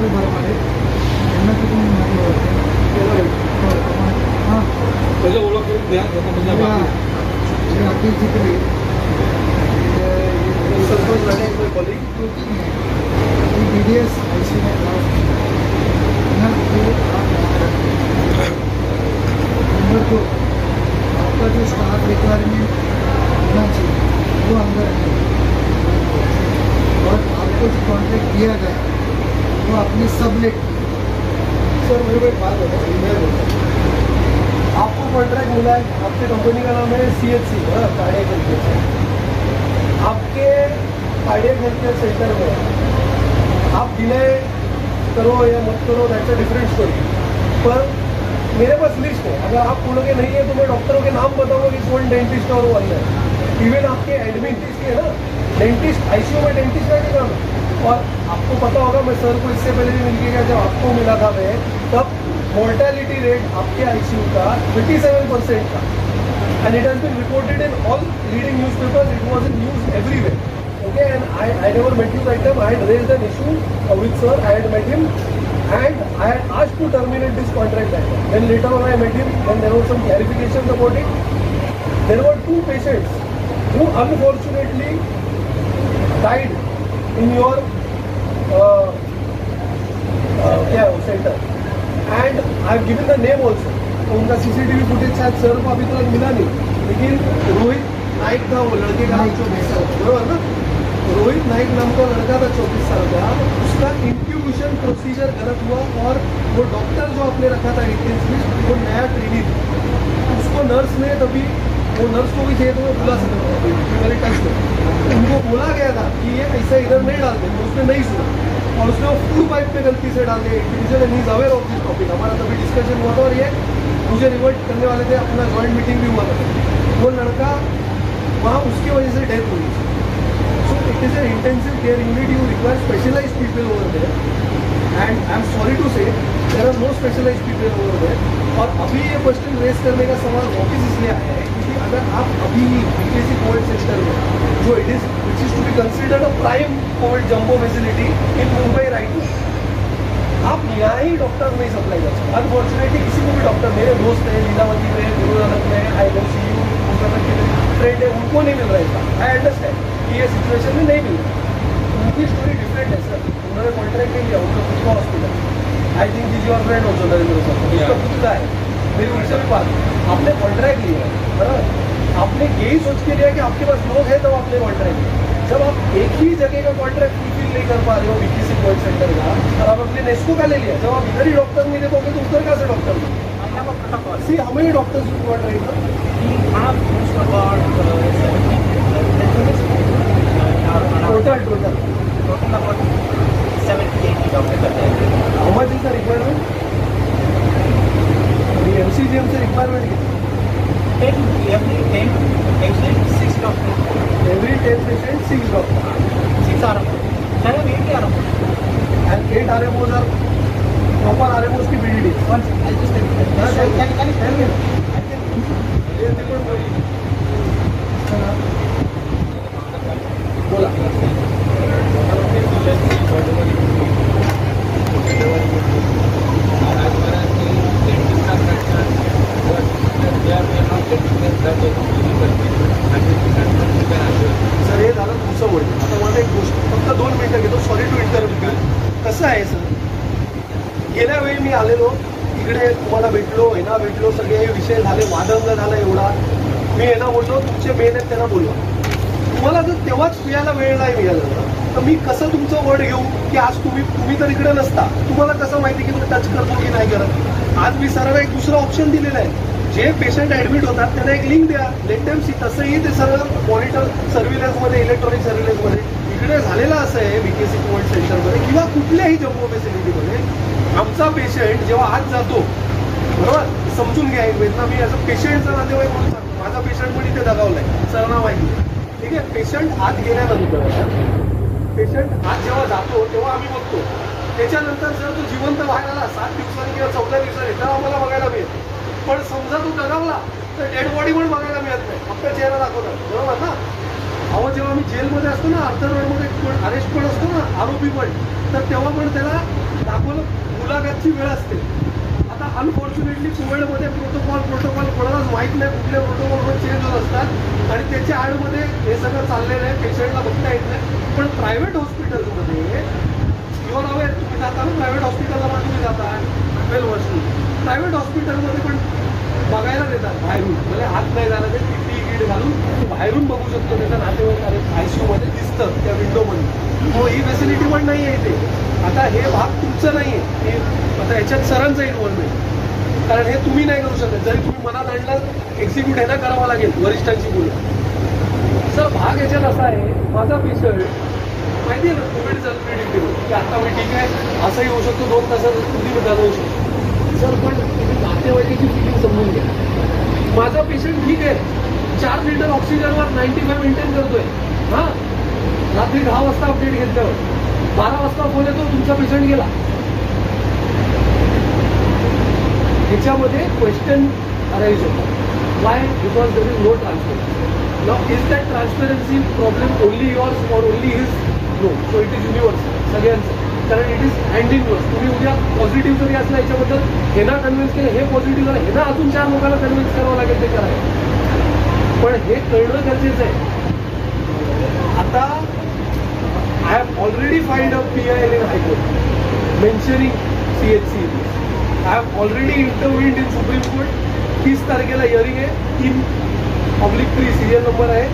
Doctor बरमाडे यांना तुम्ही मारलं होतं. हां त्याच्या ओळख करून द्या. अखिल चित्रे सरपंच लड़े कॉलिंग BDS IC में नंबर 2 आपका जो स्टाफ रिक्वायरमेंट होना चाहिए वो अंदर है और आपको जो कॉन्ट्रैक्ट दिया गया वो आपने सबलेट किया. सर मेरे को एक बात बताओ, मैं बोलता हूँ आपको कॉन्ट्रैक्ट मिला है, आपकी कंपनी का नाम है CHC cardiac health care centre. आपके कार्डियक हेल्थ केयर सेंटर में आप डिले करो या मत करो दैट्स अ डिफरेंट स्टोरी. पर मेरे पास लिस्ट है, अगर आप बोलोगे नहीं है तो मैं डॉक्टरों के नाम बताऊंगा कि कौन डेंटिस्ट और वो है. इवन आपके एडमिन है ना डेंटिस्ट, ICU में डेंटिस्ट का क्या काम है. और आपको पता होगा, मैं सर को इससे पहले भी मिल गया, जब आपको मिला था मैं तब मोर्टेलिटी रेट आपके ICU का 27% था. And it has been reported in all leading newspapers. It was in news everywhere. Okay, and I never met you that time. I had raised an issue with sir. I had met him, and I had asked to terminate this contract that time. Then later on I met him, and there was some clarifications about it. There were 2 patients who unfortunately died in your center, and I have given the name also. उनका CCTV footage शायद sir को अभी तक मिला नहीं, लेकिन रोहित नाइक था, वो लड़के का नाम 24 साल बराबर ना. रोहित नाइक नाम का लड़का था 24 साल का. उसका इंट्यूबेशन प्रोसीजर गलत हुआ और वो डॉक्टर जो आपने रखा था इंटेंसिविस्ट, वो नया ट्रेनी था. उसको नर्स ने तभी, वो नर्स को भी चाहिए तो मैं बुला सकता हूँ मेरे टच में, उनको बोला गया था कि ये ऐसा इधर नहीं डालते, तो उसने नहीं सुना और उसने वो फूड पाइप पे गलती से डाल दिया. Individual and is aware of this topic. हमारा तभी डिस्कशन हुआ था और ये मुझे रिवर्ट करने वाले थे, अपना जॉइंट मीटिंग भी हुआ था. वो लड़का वहाँ उसकी वजह से डेथ हुई. So it is an intensive care unit. You require specialised people over there, and I am sorry to say there are no specialised people over there. और अभी ये क्वेश्चन रेस करने का सवाल वापस इसलिए आया है क्योंकि अगर आप अभी BKC कोविड सेंटर में जो it is which is to be considered a prime covid jumbo facility in Mumbai right now, आप यहाँ ही डॉक्टर नहीं सप्लाई कर सकते. अनफॉर्चुनेटली किसी को भी डॉक्टर, मेरे दोस्त हैं लीलावती में, गुरुनानक में, I know see you friend है, उनको नहीं मिल रहा है. आई अंडरस्टैंड कि ये सिचुएशन में नहीं मिल रहा. उनकी स्टोरी डिफरेंट है सर. उन्होंने कॉन्ट्रैक्ट नहीं लिया, उनका खुद का hospital. I think is your friend also Narendra sir, उसका खुद का है. मेरी उनसे भी बात, आपने कॉन्ट्रैक्ट लिया है बराबर, आपने यही सोच के लिया कि आपके पास लोग हैं तब आपने कॉन्ट्रैक्ट लिया. जब आप एक ही जगह का कॉन्ट्रैक्ट फुलफिल नहीं कर पा रहे हो BKC कोविड सेंटर का, और आप अपने नेस्को का ले लिया, जब आप इधर ही डॉक्टर नहीं दे पाओगे तो उधर का से डॉक्टर सी हमें ही डॉक्टर्स रिक्वायर्ड रहेगा. Total how much is the requirement? MCGM से रिक्वायरमेंट कितनी? Every 10 patient 6 doctors. 6 RMO. 8 RMO. And 8 RMOs are proper RMOs की BDD. I'll just tell you. Can you tell me? बोला. Sir हे झालं तुमचं वय. आता मला एक गोष्ट फक्त 2 मिनिटं घेतो, सॉरी टू इंटरव्ह्यू. कसं आहे सर, गेल्या वेळी मी आलेलो इकडे, तुम्हाला भेटलो, येणा भेटलो, सगळे विषय झाले, वादंग झाला एवढा. मी येणा बोललो, तुमचे मेन आहेत त्यांना बोललो. तुम्हाला जर तेव्हाच पियाला वेळ नाही मिळाला तर मी कसं तुमचं वर्ड घेऊ की आज तुम्ही तर इकडे नसता, तुम्हाला कसं माहिती की तुम्ही टच करतो की नाही करत. आज मी सरळ एक दुसरा ऑप्शन दिलेला आहे. जे पेशंट ऍडमिट होतात त्यांना एक लिंक द्या, लेट देम सी. तसंही ते सर्व मॉनिटर सर्व्हिलन्समध्ये, इलेक्ट्रॉनिक सर्व्हिलन्समध्ये इकडे झालेलं असं आहे BKC कोविड सेंटरमध्ये किंवा कुठल्याही जम्बो फॅसिलिटीमध्ये. आमचा पेशंट जेव्हा आत जातो बरोबर, समजून घ्या एक वेळेस ना, मी असं पेशंटचा नातेवाईक म्हणून सांगतो, माझा पेशंट पण इथे दगावलाय, सरना माहिती ठीक आहे. पेशंट आत गेल्यानंतर, पेशंट आत जेव्हा जातो तेव्हा आम्ही बघतो. त्याच्यानंतर जर तो जिवंत बाहेर आला 7 दिवसांनी किंवा 14 दिवसांनी तर आम्हाला बघायला मिळेल. पण समजा तो दगावला तर डेड बॉडी पण बघायला मिळत नाही, फक्त चेहरा दाखवतात बरोबर ना. अहो जेव्हा आम्ही जेलमध्ये असतो ना, आर्थर रोडमध्ये अरेस्ट पण असतो ना, आरोपी पण, तर तेव्हा पण त्याला दाखवलं मुलाखतची वेळ असते. आता अनफॉर्च्युनेटली कुवेडमध्ये प्रोटोकॉल कोणालाच माहीत नाही, कुठले प्रोटोकॉल चेंज होत असतात आणि त्याच्या आडमध्ये हे सगळं चाललेलं आहे, पेशंटला बघता येत नाही. पण प्रायव्हेट हॉस्पिटलमध्ये युअर अवेअर, तुम्ही जाता ना प्रायव्हेट हॉस्पिटलला, पण तुम्ही जाता वेल वर्ष प्रायव्हेट हॉस्पिटलमध्ये पण बघायला देतात बाहेरून, म्हणजे हात नाही झाला ते PPE किट घालून बाहेरून बघू शकतो त्याचा नातेवाईक ICU मध्ये दिसतं त्या विंडोमध्ये. हो, ही फॅसिलिटी पण नाही आहे इथे. आता हे भाग तुमचं नाही आहे, हे आता याच्यात सरांचं इन्व्हॉल्वमेंट, कारण हे तुम्ही नाही करू शकत. जरी तुम्ही मनात आणलं एक्झिक्यूट हे ना करावं लागेल वरिष्ठांची बोलून. सर भाग याच्यात असा आहे, माझा पेशंट माहिती आहे ना कोविड अनप्रेडिक्टेबल, की आता मी ठीक आहे असंही होऊ शकतो, 2 तासात तुम्ही जाणवू शकतो. सर पण तुम्ही नातेवाईकाची फिलिंग समजून घ्या. माझा पेशंट ठीक आहे, 4 लिटर ऑक्सिजनवर 95 मेंटेन करतोय. हां, रात्री 10 वाजता अपडेट घेतल्यावर 12 वाजता फोन येतो तुमचा पेशंट गेला. ह्याच्यामध्ये क्वेश्चन अराईज होतात. Why? Because there is no transparency. Now is that transparency problem only yours or only his? No. So it is universal सगळ्यांचं, कारण it is hand in gloves. तुम्ही उद्या पॉझिटिव्ह जरी असला याच्याबद्दल हे ना कन्व्हिन्स केलं, हे पॉझिटिव्ह झालं, हे ना अजून 4 लोकांना कन्व्हिन्स करावं लागेल ते करायला. पण हे कळणं गरजेचं आहे. आता I have already filed a PIL in High Court mentioning CHC. I have already intervened in Supreme Court. 30 तारखेला हिअरिंग आहे, 3/3 सिरियल नंबर आहे.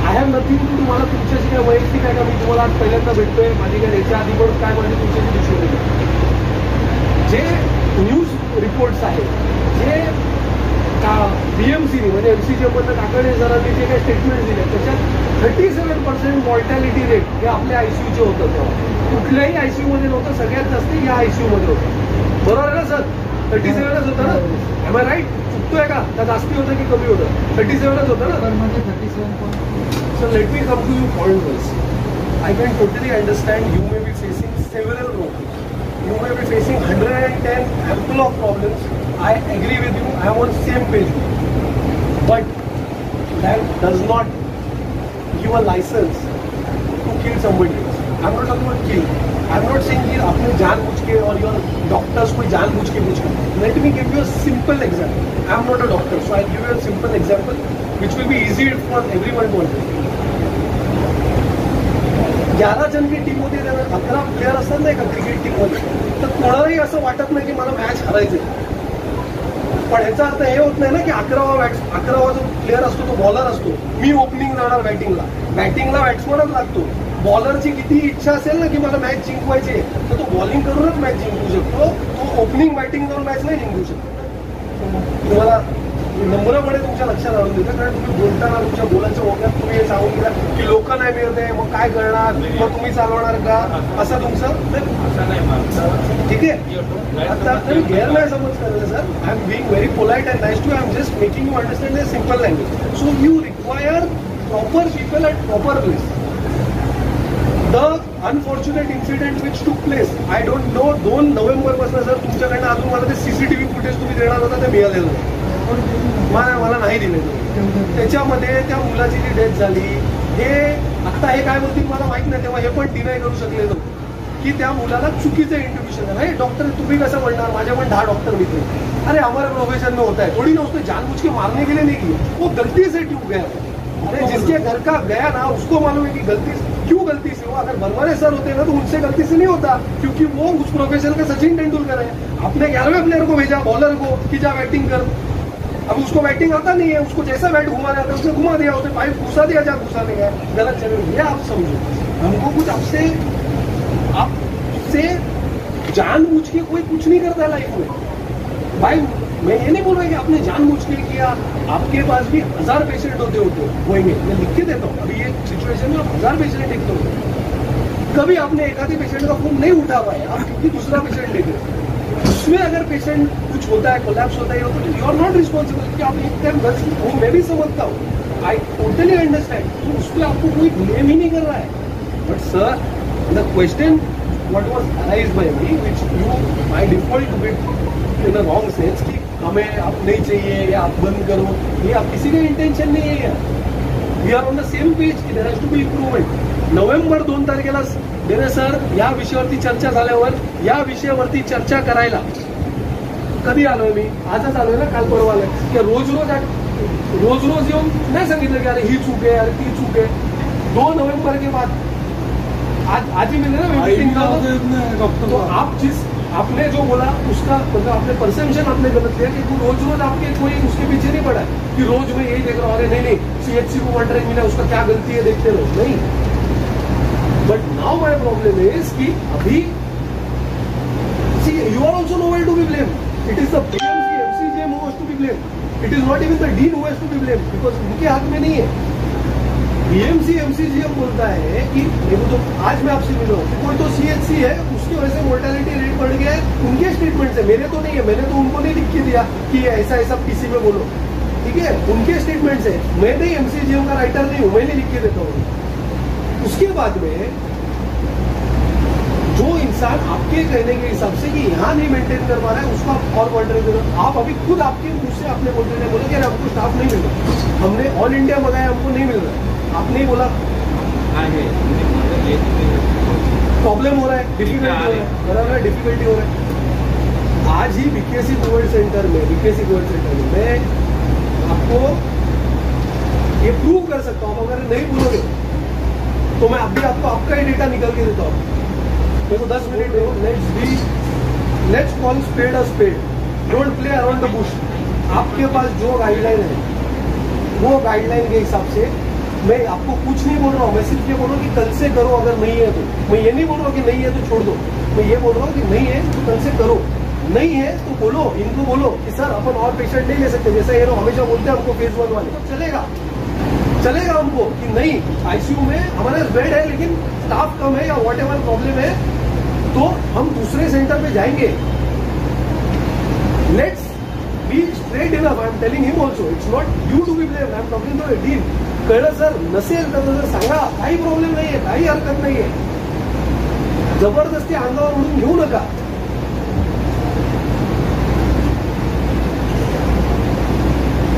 I have nothing to do. मला तुमच्याशी काय वैयक्तिक आहे का? मी तुम्हाला आज पहिल्यांदा भेटतोय, माझी काय याच्या आधी पण काय म्हणजे तुमच्याशी दिसून येते. जे न्यूज रिपोर्ट्स आहेत, जे BMC म्हणजे MCGM मधनं काकडे सरांनी जे काही स्टेटमेंट दिले, त्याच्यात 37% मॉर्टॅलिटी रेट हे आपल्या ICUचे होतं. तेव्हा कुठल्याही ICU मध्ये नव्हतं, सगळ्यात जास्त या ICU मध्ये होतं. बरोबर आहे ना सर? 37च होतं ना? M I right? चुकतोय का? त्या जास्ती होतं की कमी होतं? 37च होतं ना? म्हणजे 37. So let me come to you point wise. I can totally understand you may be facing several problems. You may be facing 110 ample of problems. I agree with you. I am on same page with you. But that does not give a license to kill somebody else. I am not talking about kill. I am not saying कि आपने जानबूझ के और your doctors कोई जानबूझ के कुछ कर. Let me give you a simple example. I am not a doctor, so I will give you a simple example which will be easy for everyone to understand. 11 जण की टीम होती, 11 player असतात नाही का क्रिकेट टीममध्ये, तर कोणालाही असं वाटत नाही की मला मॅच हरायचं. पण ह्याचा अर्थ हे होत नाही ना की 11वा जो प्लेअर असतो तो बॉलर असतो. मी ओपनिंग जाणार बॅटिंगला बॅट्समनच लागतो. बॉलरची किती इच्छा असेल ना की मला मॅच जिंकवायची आहे, तर तो बॉलिंग करूनच मॅच जिंकू शकतो. तो ओपनिंग बॅटिंग जाऊन मॅच नाही जिंकू शकतो. तुम्हाला नम्रपणे तुमच्या लक्षात आणून देतं, कारण तुम्ही बोलताना तुमच्या बोलायच्या ओघात तुम्ही हे सांगून गेला की लोक नाही मिळते, मग काय करणार, मग तुम्ही चालवणार का, असं तुमचं ठीक आहे. आता तुम्ही गैर नाही समज करायला sir. I am being very polite and nice to. I am just making you understand the simple language. So you require proper people at proper place. The unfortunate incident which took place, I don't know, 2 नोव्हेंबरपासून sir तुमच्याकडनं अजून मला ते CCTV footage तुम्ही देणार होता ते मिळालेलं नाही. मला नाही दिलेलं. त्याच्यामध्ये त्या मुलाची जी डेथ झाली, हे आता हे काय बोलतील मला माहित नाही, तेव्हा हे पण डिनाय करू शकले नव्हते की त्या मुलाला चुकीचं इंट्युबिशन झालं. हे डॉक्टर तुम्ही कसं म्हणणार, माझ्या पण 10 डॉक्टर मित्र. अरे हमारे प्रोफेशन में होता है, थोड़ी ना उसको जानबूझ के मारने के लिए नहीं किया, वो गलती से ट्यूब गया. अरे जिसके घर का गया ना उसको मालूम है कि क्यों गलती से हुआ. अगर बरवाने सर होते ना तो उनसे गलती से नहीं होता, क्योंकि वो उस प्रोफेशन का सचिन तेंदुलकर है. आपने 11वें प्लेयर को भेजा, बॉलर को, कि जा बैटिंग कर. अब उसको बैटिंग आता नहीं है, उसको जैसा बैट घुमा जाता है उसने घुमा दिया, उसने पाइप घुसा दिया जहाँ घुसाने गया, गलत चले. ये आप समझो, हमको कुछ आपसे जानबूझ के कोई कुछ नहीं करता लाइफ में. भाई मैं ये नहीं बोल रहा कि आपने जानबूझ के किया. आपके पास भी 1000 पेशेंट होते होंगे, मैं लिख के देता हूँ. अभी ये सिचुएशन में 1000 पेशेंट एक तो कभी आपने एक आधे पेशेंट का फोन नहीं उठा पाए, आप क्योंकि दूसरा पेशेंट लेके, उसमें अगर पेशेंट कुछ होता है, कोलैप्स होता है, तो यू आर नॉट रिस्पॉन्सिबल कि आप एक टाइम बस वो मैं भी समझता हूँ. I totally understand. तो उस पर आपको कोई ब्लेम ही नहीं कर रहा है. But sir the question what was arise by me which you by default bit in a wrong sense कि हमें आप नहीं चाहिए या आप बंद करो, ये आप किसी का इंटेंशन नहीं है. We are on the same page की there has to be improvement. November 2 तारखेला डेरे सर या विषयावरती चर्चा झाल्यावर या विषयावरती चर्चा करायला कधी आलोय मी? आजच आलोय ना, काल परवा आलोय. की रोज रोज येऊन नाही सांगितलं की अरे ही चूक है, अरे ती चूक है. 2 नवंबर के बाद आज ही मिले ना मीटिंग. तो आप जिस आपने जो बोला उसका मतलब आपने परसेप्शन आपने गलत लिया कि रोज आपके कोई उसके पीछे नहीं पड़ा है कि रोज मैं यही देख रहा हूँ, अरे नहीं सीएचसी को कॉन्ट्रैक्ट मिला, उसका क्या गलती है देखते रहो. नहीं, but now my problem is कि अभी see you are also nowhere to be blame. It is the BMC MCGM who has to be blame. It is not even the dean who has to be blame because उनके हाथ में नहीं है. BMC MCGM बोलता है कि देखो तो आज मैं आपसे मिला हूँ, कोई तो सीएचसी है उसकी वजह से मोर्टेलिटी रेट बढ़ गया है, उनके स्टेटमेंट से, मेरे तो नहीं है. मैंने तो उनको नहीं लिख के दिया कि ऐसा ऐसा पीसी में बोलो, ठीक है, उनके स्टेटमेंट से. मैं नहीं एमसीजीएम का राइटर नहीं हूं, मैं नहीं लिख के देता हूँ. उसके बाद में जो इंसान आपके कहने के हिसाब से कि यहाँ नहीं मेंटेन कर पा रहा है उसको आप और कॉन्ट्रैक्ट दे रहे हो. आप अभी खुद आपके मुंह से आपने बोले कि हमको स्टाफ नहीं मिल रहा, हमने ऑल इंडिया मंगाया, हमको नहीं मिल रहा. आपने ही बोला प्रॉब्लम हो रहा है, डिफिकल्टी हो रहा है, बराबर है, डिफिकल्टी हो रहा है. आज ही बीकेसी कोविड सेंटर में मैं आपको ये प्रूव कर सकता हूँ. अगर नहीं बोलोगे तो मैं अभी आपको आपका ही डेटा निकल के देता हूँ. मेरे को 10 मिनट दो. Let's call spade a spade. Don't play around the bush. आपके पास जो गाइडलाइन है वो गाइडलाइन के हिसाब से मैं आपको कुछ नहीं बोल रहा हूँ. मैं सिर्फ ये बोल रहा हूँ कि कल से करो, अगर नहीं है तो. मैं ये नहीं बोल रहा हूँ कि नहीं है तो छोड़ दो. मैं ये बोल रहा हूँ कि नहीं है तो कल से करो, नहीं है तो बोलो, इनको बोलो कि सर अपन और पेशेंट नहीं ले सकते. जैसे ये लोग हमेशा बोलते हैं हमको फेज 1 वाले, तो चलेगा हमको कि नहीं आईसीयू में हमारे बेड है लेकिन स्टाफ कम है या वॉट एवर प्रॉब्लम है तो हम दूसरे सेंटर पे जाएंगे. Let's be straight enough. I am telling him also, it's not you to be blame. I am talking to the dean. कळलं सर, नसेल तर सांगा, काही प्रॉब्लेम नाहीये, काही हरकत नाहीये. जबरदस्ती अंगावर उडून घेऊ नका.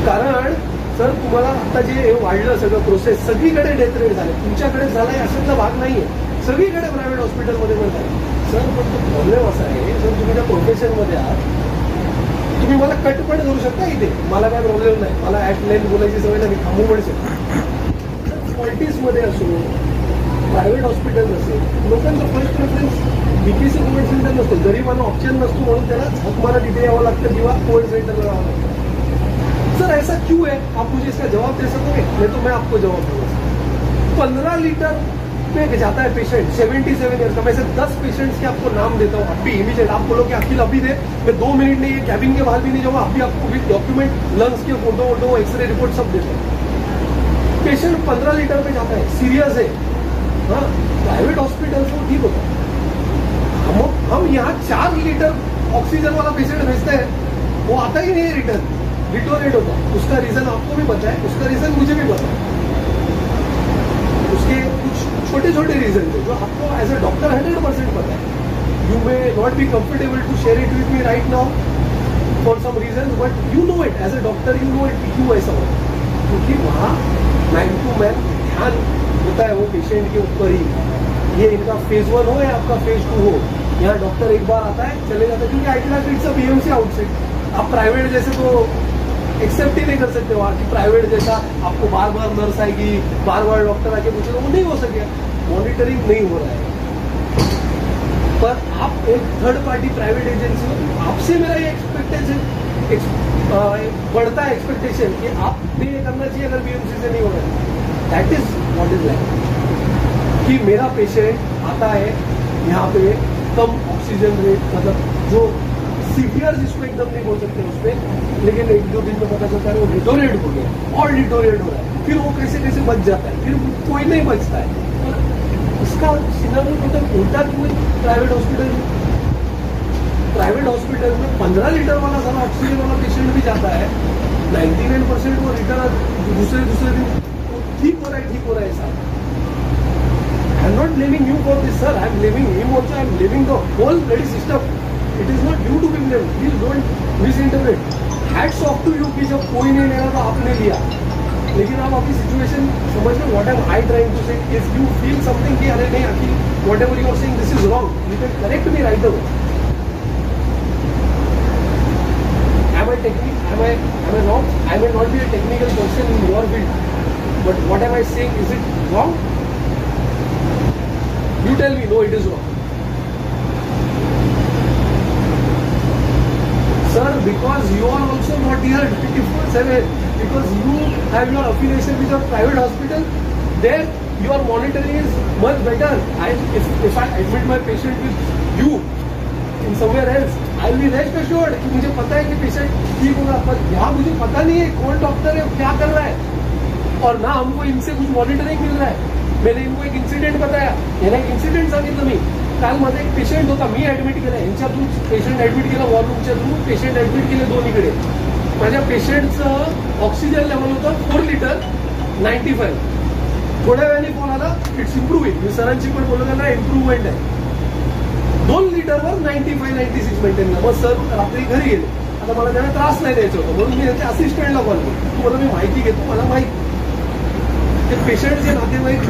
कारण सर तुम्हाला आता जे वाढलं सगळं प्रोसेस, सगळीकडे डेथ रेट झाले, तुमच्याकडे झालाय अशातला भाग नाहीये, सगळीकडे प्रायव्हेट हॉस्पिटलमध्ये पण झाले. सर पण तो प्रॉब्लेम असा आहे, जर तुम्ही त्या प्रोफेशनमध्ये आहात तुम्ही मला कट पण करू शकता इथे, मला काय प्रॉब्लेम नाही. मला ऍट लेंथ बोलायची सवय नाही, थांबू पण शकतो. पॉलिटिक्समध्ये असो, प्रायव्हेट हॉस्पिटल असेल, लोकांचा first preference BKC Covid centre नसतो. गरीबांना ऑप्शन नसतो म्हणून त्याला झकमारा तिथे यावं लागतं किंवा कोविड सेंटरला यावं लागतं. सर ऐसा क्यों है? आप मुझे इसका जवाब दे सकोगे? नहीं तो मैं आपको जवाब दूंगा. 15 लीटर पे जाता है पेशेंट, 77 ईयर्स का. मैं से 10 पेशेंट्स के आपको नाम देता हूँ अभी इमीडिएट. आप बोलो कि अखिल अभी दे, मैं 2 मिनट नहीं, ये कैबिन के बाहर भी नहीं जाऊंगा, अभी आपको भी डॉक्यूमेंट, लंग्स के फोटो वोटो, एक्सरे रिपोर्ट सब देता हूँ. पेशेंट 15 लीटर पे जाता है, सीरियस है. हाँ, प्राइवेट हॉस्पिटल को ठीक होता है. हम यहाँ 4 लीटर ऑक्सीजन वाला पेशेंट भेजते हैं, वो आता ही नहीं है रिटर्न, डिटोरेट होता. उसका रीजन आपको भी पता है, उसका रीजन मुझे भी पता है. उसके कुछ छोटे छोटे रीजन थे जो आपको एज ए डॉक्टर 100% पता है. You may not be comfortable to share it with me right now for some reason, but you know it as a doctor, you know it क्यों ऐसा होता है. क्योंकि वहाँ मैन टू मैन ध्यान होता है वो पेशेंट के ऊपर ही. ये इनका फेज 1 हो या आपका फेज 2 हो, यहाँ डॉक्टर एक बार आता है चले जाता है. क्योंकि I class it's a BMC outside. आप प्राइवेट जैसे तो एक्सेप्ट ही नहीं कर सकते वहाँ की. प्राइवेट जैसा आपको बार बार नर्स आएगी, बार बार डॉक्टर आके पूछेगा, वो नहीं हो सकेगा. मॉनिटरिंग नहीं हो रहा है. पर आप एक थर्ड पार्टी प्राइवेट एजेंसी हो, आपसे मेरा ये एक्सपेक्टेशन बढ़ता है, एक्सपेक्टेशन कि आप ने ये करना चाहिए अगर बीएमसी से नहीं हो रहा है. That is what is like कि मेरा पेशेंट आता है यहाँ पे कम ऑक्सीजन रेट, मतलब जो सीवियर जिसको एकदम नहीं बोल सकते उस पर, लेकिन 1-2 दिन में पता चलता है वो डिटोरेट हो गया और डिटोरेट हो रहा है. फिर वो कैसे कैसे बच जाता है, फिर कोई नहीं बचता है. इसका सिनारियो मतलब उल्टा क्यों प्राइवेट हॉस्पिटल में 15 लीटर वाला सारा ऑक्सीजन वाला पेशेंट भी जाता है, 99% वो रिटर्न दूसरे दिन ठीक हो रहा है साहब. I am not blaming you for this sir, I am blaming him also, I am blaming the whole bloody system. It is not you to be blame, please don't misinterpret. Hats off to you कि जब कोई नहीं ले रहा तो आपने लिया. लेकिन आप आपकी सिचुएशन समझ लो. What am I trying to say, if you feel something कि अरे नहीं Akhil, whatever you are saying this is wrong, you can correct me right away. Am I wrong? I may not be a technical person in your field, but what am I saying? Is it wrong? You tell me. No, it is wrong. Sir, because you are also not here 24/7, because you have your affiliation with a private hospital, there your monitoring is much better. If I admit my patient with you in somewhere else, I will be rest assured कि मुझे पता है कि patient ठीक होगा. पर यहाँ मुझे पता नहीं है कौन डॉक्टर है, क्या कर रहा है, और ना हमको इनसे कुछ मॉनिटरिंग मिल रहा है. मैंने इनको एक इन्सिडेंट बताया, याला एक इन्सिडेंट सांगितलं मी. काल माझा एक पेशंट होता, मी ऍडमिट केला, यांच्या थ्रू पेशंट ऍडमिट केलं, वॉर रूमच्या थ्रू पेशंट ऍडमिट केले दोन्हीकडे. माझ्या पेशंटचं ऑक्सिजन लेवल होतं 4 लिटर 95. थोड्या वेळाने फोन आला, इट्स इम्प्रूव्हिंग. मी सरांची पण बोलत त्यांना इम्प्रूव्हमेंट आहे. 2 लिटरवर 95-96 मेंटेन. मग सर रात्री घरी गेले. आता मला त्यांना त्रास नाही द्यायचा होता, म्हणून मी त्यांच्या असिस्टंटला कॉल केला. तुम्हाला मी माहिती घेतो, मला माहिती ते पेशंटचे नातेवाईक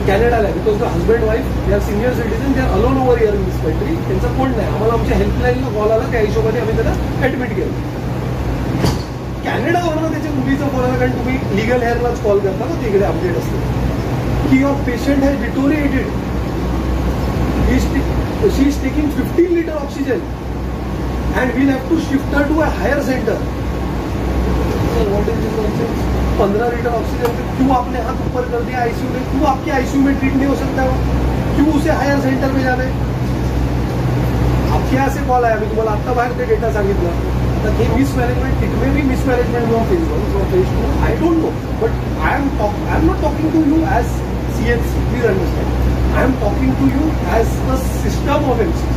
कॅनडाला आहे, because the husband wife they are senior citizen, they are alone over here in this country. त्यांचा कोण नाही. आम्हाला आमच्या हेल्पलाईनला कॉल आला, त्या हिशोबाने आम्ही त्याला ऍडमिट केलं. कॅनडावरनं त्याच्या मुलीचा कॉल आला, कारण तुम्ही लिगल हेअरलाच कॉल करता ना, तिकडे अपडेट असते की your patient has deteriorated. She is taking 15 liter oxygen and we'll have to shift her to a higher center. So what is this nonsense? 15 litre oxygen पे क्यों आपने हाथ ऊपर कर दिया आईसीयू में? क्यों आपके आईसीयू में ट्रीट नहीं हो सकता हो? क्यों उसे हायर सेंटर में जाना है? आपके यहाँ से कॉल आया, मी तुम्हाला आता बाहेर ते डेटा सांगितलं. तर हे mismanagement, it may be mismanagement from phase 1 from phase 2, I don't know, but I am not talking to you as CHC, please understand. I am talking to you as the system of MCC.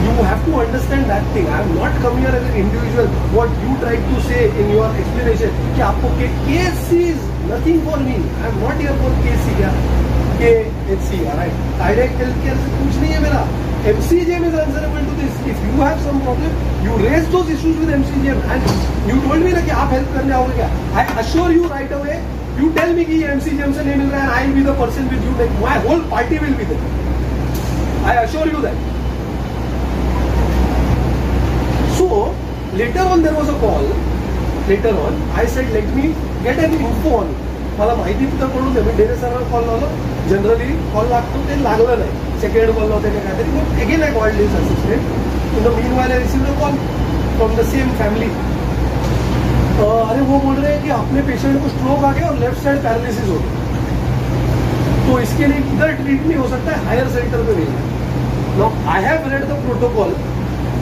You have to understand that thing. I am not coming here as an individual. What you tried to say in your explanation, कि आपको KC is nothing for me. I am not here for KC, क्या KHC, alright. Direct healthcare से कुछ नहीं है मेरा. MCGM is answerable to this. If you have some problem, you raise those issues with MCGM. And you told me ना कि आप help करने आओगे क्या? I assure you right away. You tell me कि MCGM से नहीं मिल रहा है, I will be the person with you. Like my whole party will be there. I assure you that. So later on there was a call. Later on I said let me get an info on it. मला माहिती तर पडून दे. मी डेरे सरला call लावला. Generally call लागतो, ते लागलं नाही. सेकंड कॉल लावते का काहीतरी. मग again I called his assistant. In the meanwhile I received a call from the same family. अरे वो बोल रहे हैं कि अपने पेशेंट को स्ट्रोक आ गया और लेफ्ट साइड पैरालिसिस हो गया, तो इसके लिए इधर ट्रीट नहीं हो सकता है, हायर सेंटर पे भेजना. Now I have read the protocol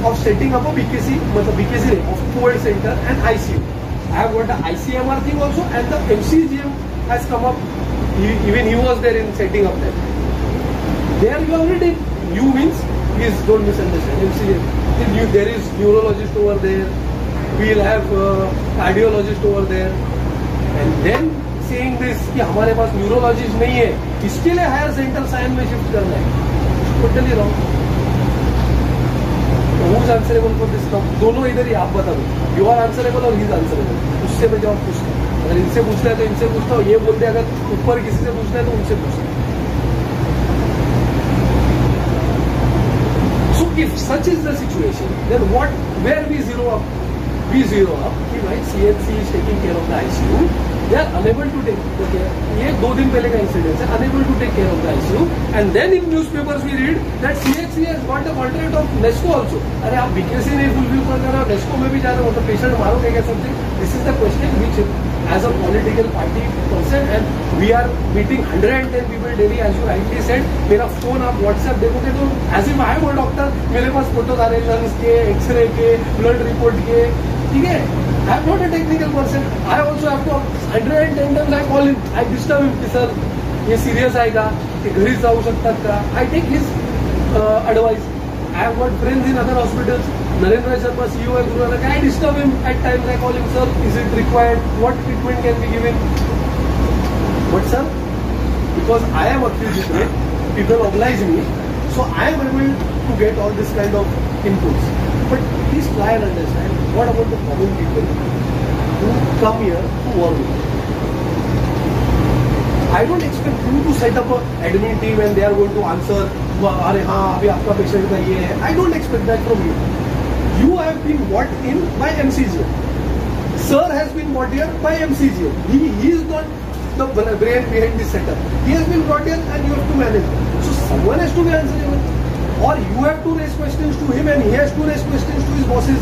of setting up a BKC, मतलब BKC of Covid centre and ICU. I have got the ICMR thing also, and the MCGM has come up. Even he was there in setting up that. There you already, you means, please don't misunderstand. MCGM, there is neurologist over there. We'll have cardiologist over there, and then saying this कि हमारे पास neurologist नहीं है, इसके लिए higher centre sign में shift करना है. Totally wrong. Who is answerable for this? दोनों इधर ही आप बता दो. यू आर आंसरेबल और ही इज आंसरेबल. उससे मैं जवाब पूछता हूँ. अगर इनसे पूछना है तो इनसे पूछता हूँ. ये बोलते अगर ऊपर किसी से पूछना है तो उनसे पूछता हूँ. So if such is the situation, then where we zero up? We zero up कि भाई CHC is taking care of the ICU. They are unable to take the care. ये 2 दिन पहले का इंसिडेंट है. Unable to take care of the ICU. And then in newspapers we read that CHC has got a contract of NESCO also. अरे आप BKC नहीं fulfil कर रहे हो, NESCO में भी जा रहे हो, तो पेशेंट मारोगे क्या? Something. This is the question which, as a political party person, and we are meeting 110 people daily, as you rightly said. मेरा फोन आप WhatsApp देखोगे तो as if I am a doctor. मेरे पास फोटोज आ रहे हैं lungs के, x ray के, blood report के. ठीक है. I am not a technical person. I also have to 110 times I call him. I disturb him कि सर ये सीरियस आएगा, कि घरी जाऊ शकतात का? I take his advice. I have got friends in other hospitals. Narendra Sharma, CEO है Gurunanak. I disturb him at times. I call him, sir, is it required? What treatment can be given? But sir, because I am accused, people oblige me, so I am able to get all this kind of inputs. But please try and understand, what about the common people who come here to work with. I don't expect you to set up an admin team and they are going to answer, अरे हाँ अभी आपका patient का ये है. I don't expect that from you. You have been brought in by MCGM. Sir has been brought here by MCGM. He is not the brain behind this setup. He has been brought here and you have to manage. So someone has to be answerable. Or you have to raise questions to him and he has to raise questions to his bosses.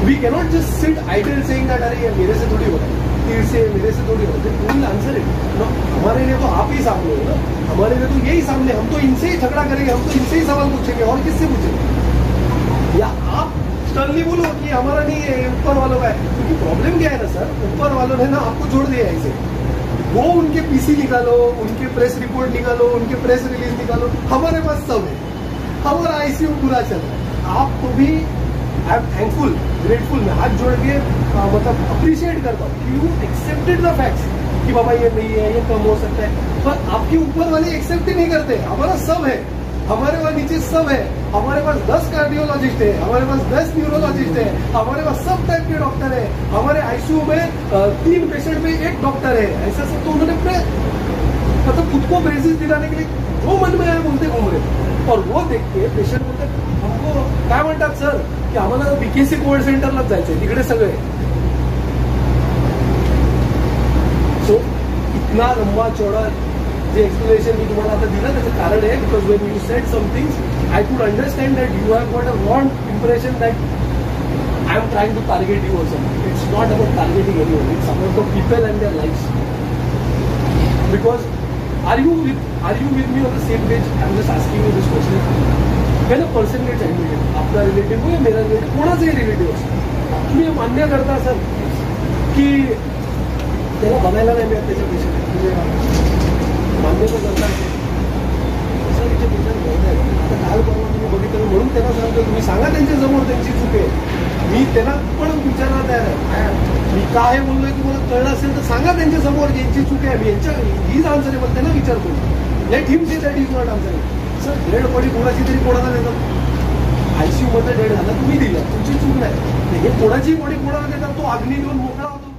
We cannot just sit idle saying that अरे ये मेरे से थोड़ी हो रहा है, तीर से मेरे से थोड़ी हो रहा है. You will answer it. No, हमारे लिए तो आप ही सामने हो ना, हमारे लिए तो यही सामने. हम तो इनसे ही झगड़ा करेंगे, हम तो इनसे ही सवाल पूछेंगे और किससे पूछेंगे. या आप स्टर्नली बोलो कि हमारा नहीं है, ऊपर वालों का है. क्योंकि प्रॉब्लम क्या है ना सर, ऊपर वालों ने ना आपको छोड़ दिया ऐसे. वो उनके पीसी निकालो, उनके प्रेस रिपोर्ट निकालो, उनके प्रेस रिलीज निकालो, हमारे पास सब है. हमारा आईसीयू पूरा चल रहा है. आपको भी आई एम थैंकफुल, ग्रेटफुल, मैं हाथ जोड़ के मतलब अप्रिशिएट करता हूँ कि यू एक्सेप्टेड द फैक्ट्स कि बाबा ये नहीं है, ये कम हो सकता है. पर आपके ऊपर वाले एक्सेप्ट ही नहीं करते. हमारा सब है, हमारे वहाँ नीचे सब है. हमारे पास 10 कार्डियोलॉजिस्ट है, हमारे पास 10 न्यूरोलॉजिस्ट है, हमारे पास सब टाइप के डॉक्टर है. हमारे आईसीयू में 3 पेशेंट में 1 डॉक्टर है. ऐसा सब तो उन्होंने मतलब खुद को प्रेजेंस दिलाने के लिए जो मन में आया बोलते घूम रहे. और वो देख के पेशंट बोलते हमको काय म्हणतात सर की आम्हाला बीकेसी कोविड सेंटरलाच जायचंय, तिकडे सगळे. सो इतना लंबा चौड़ा जे एक्सप्लेनेशन मी तुम्हाला आता दिलं त्याचं कारण आहे because when you said something I could understand that you have got a wrong impression that I am trying to target you also. It's not about targeting anyone, it's about the people and their lifes. Because Are you with me on the same page? I'm just asking you this question. When a person gets admitted, आपका relative हो या मेरा relative, कोणाचाही relative असतो, तुम्ही मान्य करता sir की त्याला बघायला नाही मिळत त्याच्या पेशंट, मान्य तर करता सर तिचे पेशंट बघत आहेत. आता काल परवा तुम्ही बघितलं म्हणून त्यांना सांगतो तुम्ही सांगा त्यांच्या समोर त्यांची चूक आहे. मी त्यांना पण विचारणार तयार आहे. मी काय बोललोय तुम्हाला कळलं असेल तर सांगा त्यांच्या समोर यांची चूक आहे. मी यांच्या हीच आन्सरेबल त्यांना विचारतो. Let him say that is not answerable. Sir dead body कोणाची तरी कोणाला देतात, आयसीयू मध्ये डेड झाला तुम्ही दिला, तुमची चूक नाही. हे कोणाची बॉडी कोणाला देतात, तो अग्नी देऊन मोकळा होतो.